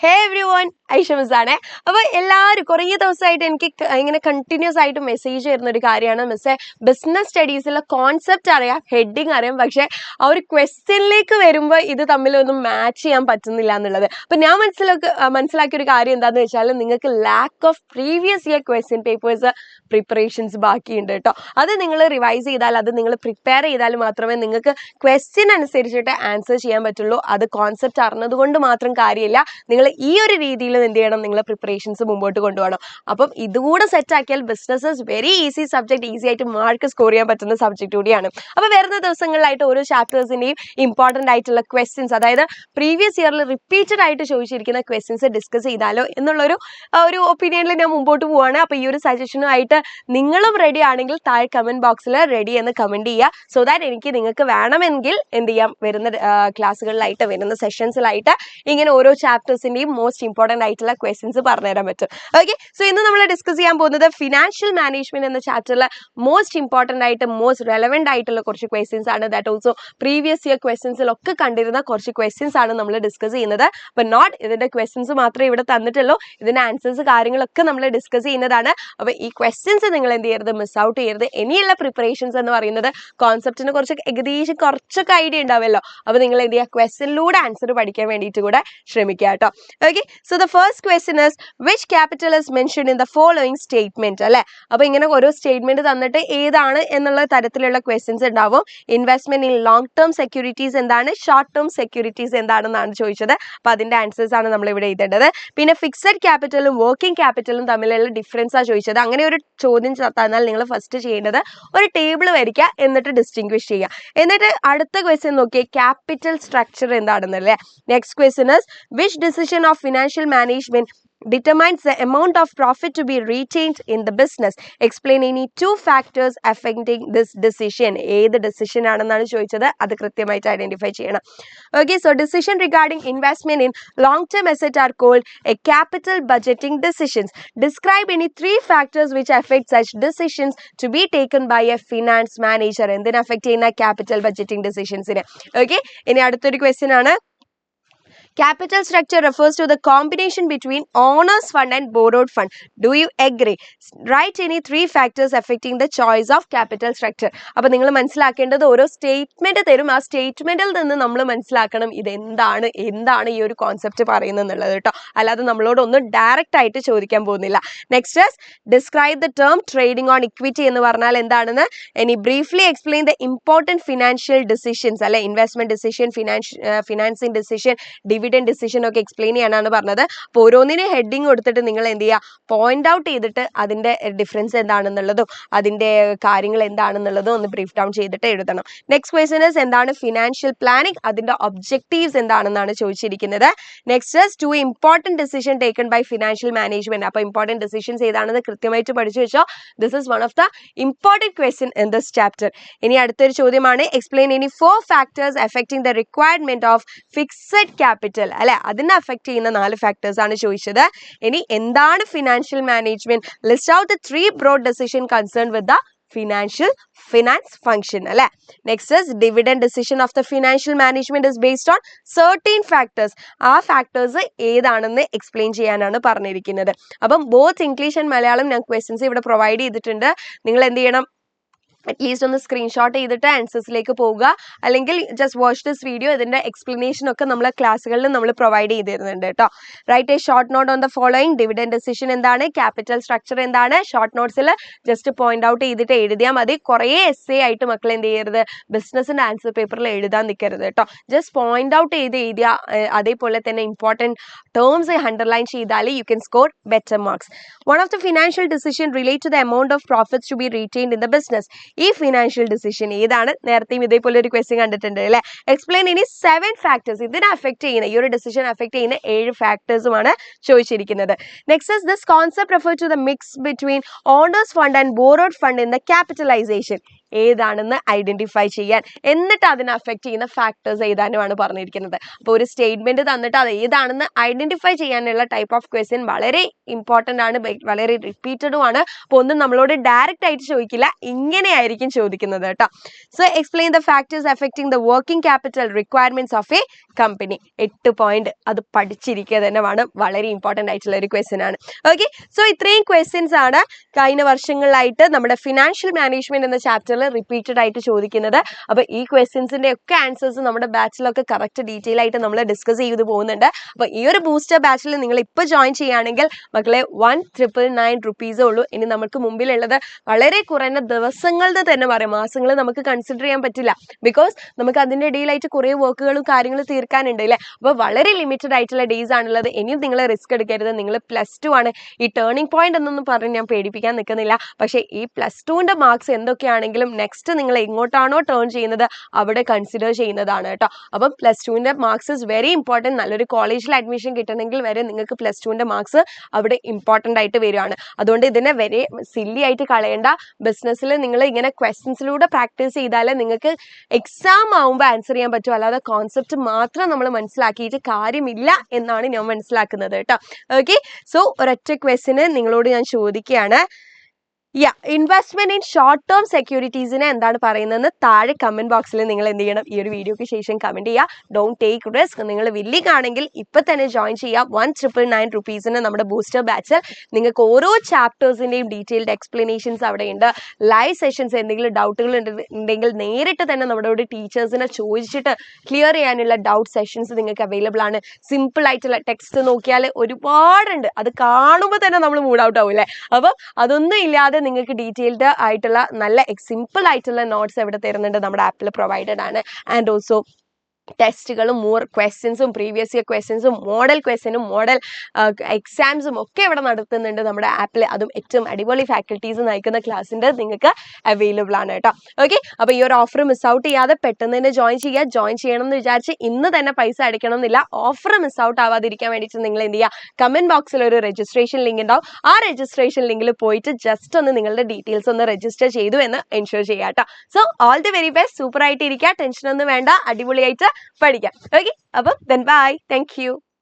ഹേ every one, ഐഷമിസാണേ. അപ്പോൾ എല്ലാവരും കുറേ ദിവസമായിട്ട് എനിക്ക് ഇങ്ങനെ കണ്ടിന്യൂസ് ആയിട്ട് മെസ്സേജ് വരുന്ന ഒരു കാര്യമാണ്, മിസ്സേ ബിസിനസ് സ്റ്റഡീസിലെ കോൺസെപ്റ്റ് അറിയാം, ഹെഡിങ് അറിയാം, പക്ഷേ ആ ഒരു ക്വസ്റ്റ്യനിലേക്ക് വരുമ്പോൾ ഇത് തമ്മിലൊന്നും മാച്ച് ചെയ്യാൻ പറ്റുന്നില്ല എന്നുള്ളത്. അപ്പം ഞാൻ മനസ്സിലാക്കിയ ഒരു കാര്യം എന്താണെന്ന് വെച്ചാൽ, നിങ്ങൾക്ക് lack of previous year question papers preparations ബാക്കിയുണ്ട് കേട്ടോ. അത് നിങ്ങൾ റിവൈസ് ചെയ്താൽ, അത് നിങ്ങൾ പ്രിപ്പയർ ചെയ്താൽ മാത്രമേ നിങ്ങൾക്ക് ക്വസ്റ്റ്യൻ അനുസരിച്ചിട്ട് ആൻസർ ചെയ്യാൻ പറ്റുള്ളൂ. അത് കോൺസെപ്റ്റ് അറിഞ്ഞതുകൊണ്ട് മാത്രം കാര്യമില്ല. നിങ്ങൾ ഈ ഒരു രീതിയിൽ എന്ത് ചെയ്യണം, നിങ്ങൾ പ്രിപ്പറേഷൻസ് മുമ്പോട്ട് കൊണ്ടുപോകണം. അപ്പം ഇതുകൂടെ സെറ്റ് ആക്കിയാൽ business very easy subject, easy ആയിട്ട് മാർക്ക് സ്കോർ ചെയ്യാൻ പറ്റുന്ന സബ്ജക്ട് കൂടിയാണ്. അപ്പോൾ വരുന്ന ദിവസങ്ങളിലായിട്ട് ഓരോ ചാപ്റ്റേഴ്സിൻ്റെയും ഇമ്പോർട്ടൻ്റ് ആയിട്ടുള്ള ക്വസ്റ്റ്യൻസ്, അതായത് പ്രീവിയസ് ഇയറിൽ റിപ്പീറ്റഡ് ആയിട്ട് ചോദിച്ചിരിക്കുന്ന ക്വസ്റ്റ്യൻസ് ഡിസ്കസ് ചെയ്താലോ എന്നുള്ളൊരു ഒപ്പീനിയനിൽ ഞാൻ മുമ്പോട്ട് പോവുകയാണ്. അപ്പോൾ ഈ ഒരു സജഷനുമായിട്ട് നിങ്ങളും റെഡി ആണെങ്കിൽ താഴെ കമൻറ്റ് ബോക്സിൽ റെഡി എന്ന് കമൻറ്റ് ചെയ്യുക. സോ ദാറ്റ് എനിക്ക് നിങ്ങൾക്ക് വേണമെങ്കിൽ എന്ത് ചെയ്യാം, വരുന്ന ക്ലാസ്സുകളിലായിട്ട് വരുന്ന സെഷൻസിലായിട്ട് ഇങ്ങനെ ഓരോ ചാപ്റ്റേഴ്സിൻ്റെയും മോസ്റ്റ് ഇമ്പോർട്ടൻ്റ് ആയിട്ടുള്ള ക്വസ്റ്റ്യൻസ് പറഞ്ഞുതരാൻ പറ്റും. ഓക്കെ, സോ ഇന്ന് നമ്മൾ ഡിസ്കസ് ചെയ്യാൻ പോകുന്നത് ഫിനാൻഷ്യൽ മാനേജ്മെന്റ് എന്ന ചാപ്റ്ററിലെ മോസ്റ്റ് ഇമ്പോർട്ടൻ്റ് ആയിട്ട് മോസ്റ്റ് റെലവെന്റ് ആയിട്ടുള്ള കുറച്ച് ക്വസ്റ്റ്യൻസ് ആണ്. ദാറ്റ് ഓൾസോ പ്രീവിയസ് ഇയർ ക്വസ്റ്റ്യൻസിലൊക്കെ കണ്ടിരുന്ന കുറച്ച് ക്വസ്റ്റ്യൻസ് ആണ് നമ്മൾ ഡിസ്കസ് ചെയ്യുന്നത്. അപ്പം നോട്ട് ഇതിന്റെ ക്വസ്റ്റ്യൻസ് മാത്രമേ ഇവിടെ തന്നിട്ടുള്ളൂ, ഇതിന്റെ ആൻസേഴ്സ് കാര്യങ്ങളൊക്കെ നമ്മൾ ഡിസ്കസ് ചെയ്യുന്നതാണ്. അപ്പോൾ ഈ ക്വസ്റ്റ്യൻസ് നിങ്ങൾ എന്ത് ചെയ്യരുത്, മിസ് ഔട്ട് ചെയ്യരുത്. ഇനിയുള്ള പ്രിപ്പറേഷൻസ് എന്ന് പറയുന്നത് കോൺസെപ്റ്റിന് ഏകദേശം കുറച്ചൊക്കെ ഐഡിയ ഉണ്ടാവുമല്ലോ. അപ്പോൾ നിങ്ങൾ എന്ത് ചെയ്യുക, ക്വസ്റ്റ്യനിലൂടെ ആൻസർ പഠിക്കാൻ വേണ്ടിയിട്ട് കൂടെ ശ്രമിക്കുക കേട്ടോ. Okay, so the first question is which capital is mentioned in the following statement അല്ലെ. അപ്പോൾ ഇങ്ങനെ ഓരോ സ്റ്റേറ്റ്മെന്റ് തന്നിട്ട് ഏതാണ് എന്നുള്ള തരത്തിലുള്ള ക്വസ്റ്റ്യൻസ് ഉണ്ടാവും. Investment in long term securities എന്താണ്, ഷോർട്ട് ടേം സെക്യൂരിറ്റീസ് എന്താണെന്നാണ് ചോദിച്ചത്. അപ്പോൾ അതിന്റെ ആൻസേഴ്സ് ആണ് നമ്മൾ ഇവിടെ എഴുതേണ്ടത്. പിന്നെ ഫിക്സഡ് ക്യാപിറ്റലും വർക്കിംഗ് ക്യാപിറ്റലും തമ്മിലുള്ള ഡിഫറൻസ് ആണ് ചോദിച്ചത്. അങ്ങനെ ഒരു ചോദ്യം തന്നാൽ നിങ്ങൾ ഫസ്റ്റ് ചെയ്യേണ്ടത് ഒരു ടേബിൾ വരയ്ക്കുക, എന്നിട്ട് ഡിസ്റ്റിംഗ്വിഷ് ചെയ്യുക. എന്നിട്ട് അടുത്ത ക്വസ്റ്റ്യൻ നോക്കിയേ, ക്യാപിറ്റൽ സ്ട്രക്ചർ എന്താണെന്നല്ലേ. Next question is which decision of financial management determines the amount of profit to be retained in the business. Explain any two factors affecting this decision. ഏത് decision ആണെന്നാണ് ചോദിച്ചത്, അത് കൃത്യമായിട്ട് ഐഡന്റിഫൈ ചെയ്യണം. Okay, so decision regarding investment in long term asset are called a capital budgeting decisions. Describe any three factors which affect such decisions to be taken by a finance manager. എന്തിനെ affect ചെയ്യുന്ന, capital budgeting ഡിസിഷൻസിനെ. Okay, ഇനി അടുത്തൊരു question ആണ്, capital structure refers to the combination between owner's fund and borrowed fund. Do you agree? Write any three factors affecting the choice of capital structure. അപ്പോൾ നിങ്ങൾ മനസ്സിലാക്കേണ്ടത് ഓരോ സ്റ്റേറ്റ്മെന്റ് തരും, ആ സ്റ്റേറ്റ്മെന്റിൽ നിന്ന് നമ്മൾ മനസ്സിലാക്കണം ഇത് എന്താണ് ഈ ഒരു കോൺസെപ്റ്റ് പറയുന്നത് എന്നുള്ളത് കേട്ടോ. അല്ലാതെ നമ്മളോട് ഒന്നും ഡയറക്റ്റ് ആയിട്ട് ചോദിക്കാൻ പോകുന്നില്ല. Next describe the term trading on equity എന്ന് പറഞ്ഞാൽ എന്താണെന്ന്. ഇനി briefly explain the important financial decisions അല്ലെ, investment decision, financing decision, dividend decision ഒക്കെ എക്സ്പ്ലെയിൻ ചെയ്യാനാണ് പറഞ്ഞത്. അപ്പോൾ ഓരോന്നിനെ ഹെഡിങ് കൊടുത്തിട്ട് നിങ്ങൾ എന്ത് ചെയ്യുക, പോയിന്റ് ഔട്ട് ചെയ്തിട്ട് അതിന്റെ ഡിഫറൻസ് എന്താണെന്നുള്ളതും അതിന്റെ കാര്യങ്ങൾ എന്താണെന്നുള്ളതും ഒന്ന് ബ്രീഫ് ഡൗൺ ചെയ്തിട്ട് എഴുതണം. നെക്സ്റ്റ് ക്വസ്റ്റ്യൻ ഇസ് എന്താണ് ഫിനാൻഷ്യൽ പ്ലാനിങ്, അതിന്റെ ഒബ്ജക്റ്റീവ്സ് എന്താണെന്നാണ് ചോദിച്ചിരിക്കുന്നത്. Next is two important decision taken by financial management. അപ്പോൾ ഇമ്പോർട്ടൻറ്റ് ഡിസിഷൻസ് ഏതാണെന്ന് കൃത്യമായിട്ട് പഠിച്ചു വെച്ചോ. This is one of the important question in this chapter. ഇനി അടുത്തൊരു ചോദ്യമാണ്, explain any 4 factors affecting the requirement of fixed capital അല്ലെ, അതിനെ അഫക്ട് ചെയ്യുന്ന 4 ഫാക്ടേഴ്സ് ആണ് ചോദിച്ചത്. ഇനി എന്താണ് financial management, list out the 3 broad decision concern with the finance function അല്ലെ. Next is dividend decision of the financial management is based on 13 factors. ആ factors ഏതാണെന്ന് എക്സ്പ്ലെയിൻ ചെയ്യാനാണ് പറഞ്ഞിരിക്കുന്നത്. അപ്പം ബോത്ത് ഇംഗ്ലീഷ് ആൻഡ് മലയാളം ഞാൻ ക്വസ്റ്റ്യൻസ് ഇവിടെ പ്രൊവൈഡ് ചെയ്തിട്ടുണ്ട്. നിങ്ങൾ എന്ത് ചെയ്യണം, അറ്റ്ലീസ്റ്റ് ഒന്ന് സ്ക്രീൻഷോട്ട് ചെയ്തിട്ട് ആൻസേഴ്സിലേക്ക് പോവുക, അല്ലെങ്കിൽ ജസ്റ്റ് വാച്ച് ദിസ് വീഡിയോ. ഇതിന്റെ എക്സ്പ്ലനേഷൻ ഒക്കെ നമ്മളെ ക്ലാസ്സുകളിൽ നമ്മൾ പ്രൊവൈഡ് ചെയ്തിരുന്നുണ്ട് കേട്ടോ. Write a short note on the following. Dividend decision എന്താണ്, ക്യാപിറ്റൽ സ്ട്രക്ചർ എന്താണ്, ഷോർട്ട് നോട്ട്സിൽ ജസ്റ്റ് പോയിന്റ് ഔട്ട് ചെയ്തിട്ട് എഴുതിയാൽ മതി. കുറേ എസ്സേ ആയിട്ട് മക്കൾ എന്ത് ചെയ്യരുത്, ബിസിനസിന്റെ ആൻസർ പേപ്പറിൽ എഴുതാൻ നിൽക്കരുത് കേട്ടോ. ജസ്റ്റ് പോയിന്റ് ഔട്ട് ചെയ്ത് എഴുതിയ, അതേപോലെ തന്നെ ഇമ്പോർട്ടൻറ്റ് ടേംസ് അണ്ടർലൈൻ ചെയ്താൽ you can score better marks. One of the financial decision relate to the amount of profits to be retained in the business. ഈ ഫിനാൻഷ്യൽ ഡിസിഷൻ ഏതാണ്, നേരത്തെയും ഇതേപോലെ ഒരു ക്വസ്റ്റ്യൻ കണ്ടിട്ടുണ്ട് അല്ലെ. എക്സ്പ്ലെയിൻ ഇനി 7 ഫാക്ടേഴ്സ്, ഇതിനെ അഫക്ട് ചെയ്യുന്ന, ഈ ഒരു ഡിസിഷൻ അഫക്ട് ചെയ്യുന്ന 7 ഫാക്ടേഴ്സുമാണ് ചോദിച്ചിരിക്കുന്നത്. Next is this concept refer to the mix between owner's fund and borrowed fund in the capitalisation. ഏതാണെന്ന് ഐഡന്റിഫൈ ചെയ്യാൻ, എന്നിട്ട് അതിനെ അഫക്റ്റ് ചെയ്യുന്ന ഫാക്ടേഴ്സ് എഴുതാനുമാണ് പറഞ്ഞിരിക്കുന്നത്. അപ്പോൾ ഒരു സ്റ്റേറ്റ്മെന്റ് തന്നിട്ട് അത് ഏതാണെന്ന് ഐഡന്റിഫൈ ചെയ്യാനുള്ള ടൈപ്പ് ഓഫ് ക്വസ്റ്റ്യൻ വളരെ ഇമ്പോർട്ടന്റ് ആണ്, വളരെ റിപ്പീറ്റഡും ആണ്. അപ്പോൾ ഒന്നും നമ്മളോട് ഡയറക്റ്റ് ആയിട്ട് ചോദിക്കില്ല, ഇങ്ങനെയായിരിക്കും ചോദിക്കുന്നത് കേട്ടോ. So explain the factors affecting the working capital requirements of A company. 8 point അത് പഠിച്ചിരിക്കുക തന്നെ വേണം, വളരെ ഇമ്പോർട്ടന്റ് ആയിട്ടുള്ള ഒരു ക്വസ്റ്റ്യൻ ആണ്. ഓക്കെ, സോ ഇത്രയും ക്വസ്റ്റ്യൻസ് ആണ് കഴിഞ്ഞ വർഷങ്ങളിലായിട്ട് നമ്മുടെ ഫിനാൻഷ്യൽ മാനേജ്മെന്റ് എന്ന ചാപ്റ്ററിൽ റിപ്പീറ്റഡ് ആയിട്ട് ചോദിക്കുന്നത്. അപ്പോൾ ഈ ക്വസ്റ്റ്യൻസിന്റെ ഒക്കെ ആൻസേഴ്സ് നമ്മുടെ ബാച്ചിലൊക്കെ കറക്റ്റ് ഡീറ്റെയിൽ ആയിട്ട് നമ്മൾ ഡിസ്കസ് ചെയ്ത് പോകുന്നുണ്ട്. അപ്പോൾ ഈ ഒരു ബൂസ്റ്റർ ബാച്ചിൽ നിങ്ങൾ ഇപ്പോൾ ജോയിൻ ചെയ്യുകയാണെങ്കിൽ മക്കളെ 1999 റുപ്പീസേ ഉള്ളൂ. ഇനി നമുക്ക് മുമ്പിലുള്ളത് വളരെ കുറഞ്ഞ ദിവസങ്ങളുടെ തന്നെ പറയാം, മാസങ്ങൾ നമുക്ക് കൺസിഡർ ചെയ്യാൻ പറ്റില്ല. ബിക്കോസ് നമുക്ക് അതിൻ്റെ ഇടയിലായിട്ട് കുറേ വർക്കുകളും കാര്യങ്ങളും തീർക്കാനുണ്ട് അല്ലേ. അപ്പോൾ വളരെ ലിമിറ്റഡ് ആയിട്ടുള്ള ഡേയ്സ് ആണുള്ളത്. ഇനിയും നിങ്ങൾ റിസ്ക് എടുക്കരുത്. നിങ്ങൾ +2 ആണ്. ഈ ടേണിംഗ് പോയിന്റ് എന്നൊന്നും പറഞ്ഞ് ഞാൻ പേടിപ്പിക്കാൻ നിൽക്കുന്നില്ല. പക്ഷേ ഈ +2ന്റെ മാർക്സ് എന്തൊക്കെയാണെങ്കിലും നെക്സ്റ്റ് നിങ്ങൾ എങ്ങോട്ടാണോ ടേൺ ചെയ്യുന്നത് അവിടെ കൺസിഡർ ചെയ്യുന്നതാണ് കേട്ടോ. അപ്പം +2ന്റെ മാർക്സ് ഇസ് വെരി ഇമ്പോർട്ടൻറ്റ്. നല്ലൊരു കോളേജിൽ അഡ്മിഷൻ കിട്ടണമെങ്കിൽ വരെ നിങ്ങൾക്ക് +2ന്റെ മാർക്സ് അവിടെ ഇമ്പോർട്ടൻ്റ് ആയിട്ട് വരികയാണ്. അതുകൊണ്ട് ഇതിനെ വെരി സില്ലി ആയിട്ട് കളയേണ്ട. ബിസിനസ്സിൽ നിങ്ങൾ ഇങ്ങനെ ക്വസ്റ്റ്യൻസിലൂടെ പ്രാക്ടീസ് ചെയ്താലേ നിങ്ങൾക്ക് എക്സാം ആവുമ്പോൾ ആൻസർ ചെയ്യാൻ പറ്റും. അല്ലാതെ കോൺസെപ്റ്റ് മാത്രം നമ്മൾ മനസ്സിലാക്കിയിട്ട് കാര്യമില്ല എന്നാണ് ഞാൻ മനസ്സിലാക്കുന്നത് കേട്ടോ. ഓക്കെ, സോ ഒരൊറ്റ ക്വസ്റ്റ്യന് നിങ്ങളോട് ഞാൻ ചോദിക്കുകയാണ്, ഇൻവെസ്റ്റ്മെന്റ് ഇൻ ഷോർട്ട് ടേം സെക്യൂരിറ്റീസിനെ എന്താണ് പറയുന്നതെന്ന് താഴെ കമന്റ് ബോക്സിൽ നിങ്ങൾ എന്ത് ചെയ്യണം, ഈ ഒരു വീഡിയോക്ക് ശേഷം കമന്റ് ചെയ്യുക. Don't take risk. നിങ്ങൾ വില്ലിംഗ് ആണെങ്കിൽ ഇപ്പൊ തന്നെ ജോയിൻ ചെയ്യുക. 1999 റുപ്പീസിന് നമ്മുടെ ബൂസ്റ്റർ ബാച്ചിൽ നിങ്ങൾക്ക് ഓരോ ചാപ്റ്റേഴ്സിന്റെയും ഡീറ്റെയിൽഡ് എക്സ്പ്ലനേഷൻസ് അവിടെ ഉണ്ട്. ലൈവ് സെഷൻസ്, എന്തെങ്കിലും ഡൗട്ടുകൾ ഉണ്ടെങ്കിൽ നേരിട്ട് തന്നെ നമ്മുടെ ടീച്ചേഴ്സിനെ ചോദിച്ചിട്ട് ക്ലിയർ ചെയ്യാനുള്ള ഡൗട്ട് സെഷൻസ് നിങ്ങൾക്ക് അവൈലബിൾ ആണ്. സിമ്പിൾ ആയിട്ടുള്ള ടെക്സ്റ്റ് നോക്കിയാൽ ഒരുപാടുണ്ട്, അത് കാണുമ്പോൾ തന്നെ നമ്മൾ മൂഡ് ഔട്ട് ആവും അല്ലേ. അപ്പം അതൊന്നും ഇല്ലാതെ നിങ്ങൾക്ക് ഡീറ്റെയിൽഡ് ആയിട്ടുള്ള നല്ല സിമ്പിൾ ആയിട്ടുള്ള നോട്ട്സ് എവിടെ തരുന്നുണ്ട്, നമ്മുടെ ആപ്പിൽ പ്രൊവൈഡഡ് ആണ്. ആൻഡ് ഓൾസോ ടെസ്റ്റുകളും മോർ ക്വസ്റ്റ്യൻസും പ്രീവിയസ് ഇയർ ക്വസ്റ്റ്യൻസും മോഡൽ ക്വസ്റ്റ്യനും മോഡൽ എക്സാംസും ഒക്കെ ഇവിടെ നടത്തുന്നുണ്ട് നമ്മുടെ ആപ്പിൽ. അതും ഏറ്റവും അടിപൊളി ഫാക്കൽറ്റീസ് നയിക്കുന്ന ക്ലാസ്സിൻ്റെ നിങ്ങൾക്ക് അവൈലബിൾ ആണ് കേട്ടോ. ഓക്കെ, അപ്പോൾ ഈ ഒരു ഓഫർ മിസ് ഔട്ട് ചെയ്യാതെ പെട്ടെന്ന് തന്നെ ജോയിൻ ചെയ്യുക. ജോയിൻ ചെയ്യണം എന്ന് വിചാരിച്ച് ഇന്ന് തന്നെ പൈസ അടയ്ക്കണം എന്നില്ല. ഓഫർ മിസ് ഔട്ട് ആവാതിരിക്കാൻ വേണ്ടിയിട്ട് നിങ്ങൾ എന്ത് ചെയ്യുക, കമന്റ് ബോക്സിൽ ഒരു രജിസ്ട്രേഷൻ ലിങ്ക് ഉണ്ടാവും. ആ രജിസ്ട്രേഷൻ ലിങ്കിൽ പോയിട്ട് ജസ്റ്റ് ഒന്ന് നിങ്ങളുടെ ഡീറ്റെയിൽസ് ഒന്ന് രജിസ്റ്റർ ചെയ്തു എന്ന് എൻഷുർ ചെയ്യാം കേട്ടോ. So all the very best. Super ആയിട്ട് ഇരിക്കുക, ടെൻഷനൊന്നും വേണ്ട, അടിപൊളിയായിട്ട് പഠിക്കാം. ഓക്കെ, അപ്പം ബൈ, താങ്ക് യു.